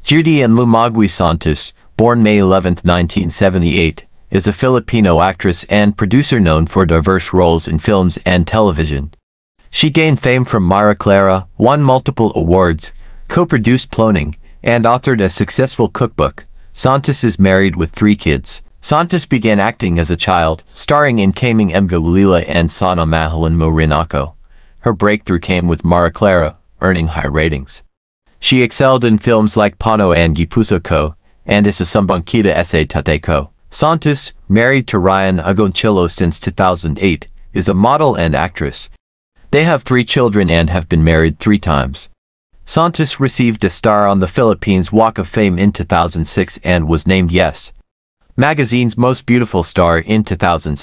Judy Ann Lumagui Santos, born May 11, 1978, is a Filipino actress and producer known for diverse roles in films and television. She gained fame from Mara Clara, won multiple awards, co-produced Ploning, and authored a successful cookbook. Santos is married with 3 kids. Santos began acting as a child, starring in Kaming Mga Ulila and Sana Mahalan Mo Rin Ako. Her breakthrough came with Mara Clara, earning high ratings. She excelled in films like Pano and Gipuso Ko, and is a Sambangkita Sa Tate Ko. Santos, married to Ryan Agoncillo since 2008, is a model and actress. They have 3 children and have been married 3 times. Santos received a star on the Philippines Walk of Fame in 2006 and was named Yes Magazine's Most Beautiful Star in 2007.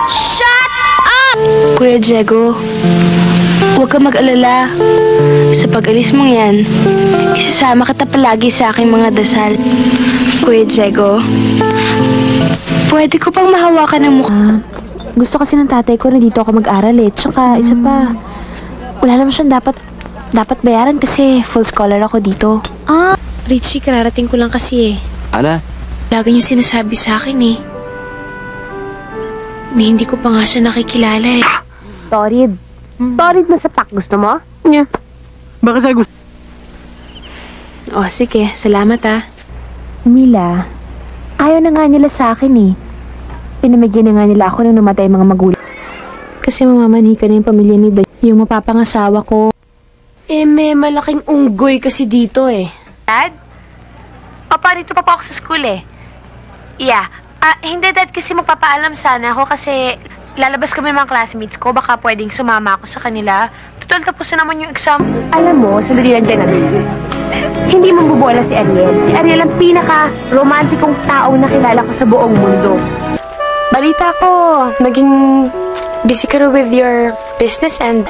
Shut up! Kuya Diego, huwag ka mag-alala. Sa pag-alis mong yan, isasama kita palagi sa aking mga dasal. Kuya Diego, pwede ko pang mahawakan ng mukha. Gusto kasi ng tatay ko na dito ako mag-aral eh. Tsaka isa pa, wala naman siyang dapat bayaran kasi full scholar ako dito. Richie, kararating ko lang kasi eh. Ana? Lagi niyo sinasabi sa akin eh. Hindi ko pa nga siya nakikilala eh. Torid. Torid na sa pak. Gusto mo? Yeah. Baka sa gusto. Oh, sige. Salamat ah. Mila, ayaw na nga nila sa akin eh. Pinamigyan na nga nila ako nung namatay mga magulang. Kasi mamamanhika na yung pamilya ni Dad, yung mapapangasawa ko. May malaking unggoy kasi dito eh. Dad? Papa, dito pa ako sa school eh. Yeah. Hindi Dad, kasi magpapaalam sana ako kasi lalabas kami ng mga classmates ko. Baka pwedeng sumama ako sa kanila. Total, tapos na naman yung exam. Alam mo, sandali lang dyan hindi mambubola si Ariel. Si Ariel ang pinaka-romantikong taong nakilala ko sa buong mundo. Balita ko, naging busy ka with your business and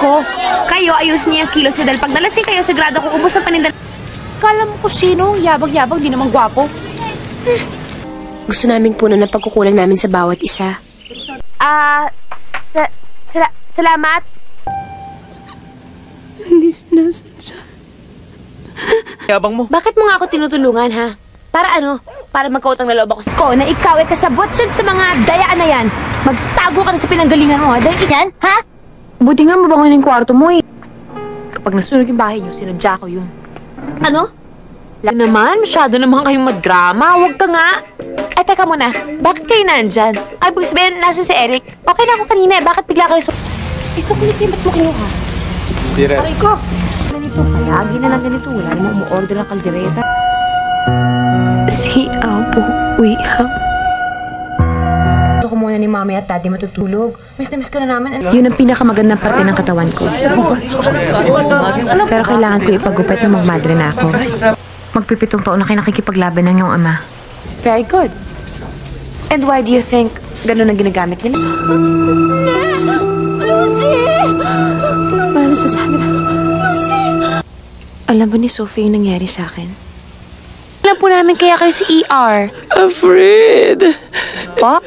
Kayo, ayusin niyo yung kilos dahil pag nalasing kayo, sigurado kung ubos ang paninda. Kala mo ko sino? Yabag-yabag, di naman gwapo. gusto namin puno ng pagkukulang namin sa bawat isa. Salamat. Hindi sinasadya. Yabang mo. Bakit mo nga ako tinutulungan, ha? Para ano? Para magkautang na loob ako Ko na ikaw ay kasabot siya sa mga dayaan na yan. Magtago ka na sa pinanggalingan mo, ha? Dahil Yan, ha? Buti nga mabangon yung kwarto mo eh. Kapag nasunog yung bahay niyo, sinadya ko yun. Ano? Lang naman, masyado naman kayong madrama. Huwag ka nga. Ay, teka muna. Bakit kayo nandyan? Ay, buwis sabihin, nasa si Eric. Okay na ako kanina eh. Bakit bigla kayo Isuklit yung ba't mo kinuha? Sira. Aray ko. ganito, kayagi na lang ganito. Wala namang umu-order ng kaldereta. Si Apo Wiham. Gusto ko muna ni Mami at Daddy matutulog. Miss na miss ka na namin. Yun ang pinakamagandang parte ng katawan ko. Pero kailangan ko ipagupit na magmadre na ako. Magpipitong taon na kayo nakikipaglaban ng iyong ama. Very good. And why do you think ganun ang ginagamit nila? Paano sasabi na? Alam ba ni Sophie yung nangyari sa akin? Alam po namin kaya kayo sa ER. Afraid. Po?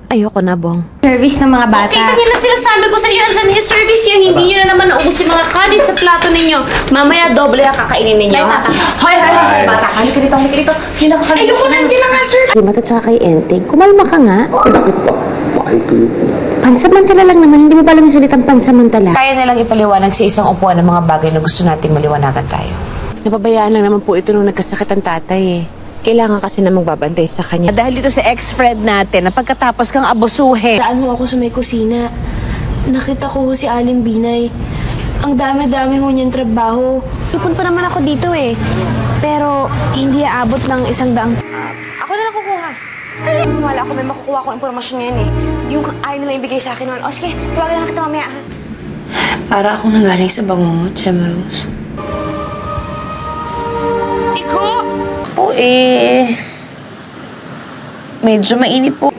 Ayoko na, Bong. Service ng mga bata. Okay, kanina sinasabi ko sa inyo, saan yung service nyo? Hindi nyo na naman naubos yung mga kalit sa plato ninyo. Mamaya, doble ang kakainin ninyo. Hoy, bata, halika dito, halika dito. Ayoko nandiyan na nga, sir. Di ba tsaka kay Enteng? Kumalma ka nga. Bakit ba? Bakit kayo? Pansamantala lang naman. Hindi mo ba alam yung salitang pansamantala? Kaya nilang ipaliwanag sa isang upuan ng mga bagay na gusto nating maliwanagan tayo. Napabayaan lang naman po ito nung nagkasakit ang tatay eh. Kailangan kasi na magbabantay sa kanya. Dahil dito sa ex-friend natin na pagkatapos kang abusuhin. Daan ho ako sa may kusina. Nakita ko ho si Aling Binay. Ang dami-dami ho niyang trabaho. Ipon pa naman ako dito eh. Pero hindi aabot ng 100. Ako na lang kukuha. Wala ako, may makukuha akong impormasyon ngayon eh. Yung ayaw nila ibigay sa akin noon. O sige, tawagan na lang kita mamaya ha. Para akong nagaling sa bangungot, Gemma Rose. Iko! Po medyo mainit po.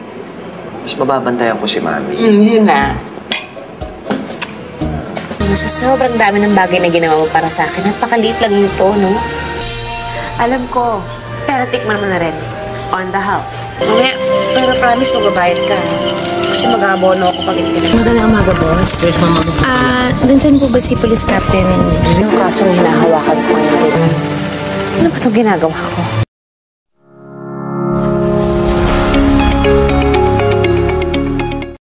Mas mababantayan ko si Mami. Yun na. Sa sobrang dami ng bagay na ginawa mo para sa akin, napakaliit lang nito, no? Alam ko. Pero tikman mo na rin. On the house. Mamaya, pero promise magbabayad ka. kasi mag-abono ako pag hindi. Magandang umaga, boss. Nandyan po ba si Police Captain? Yung kasong hinahawakan ko ngayon. Ano ba itong ginagawa ko?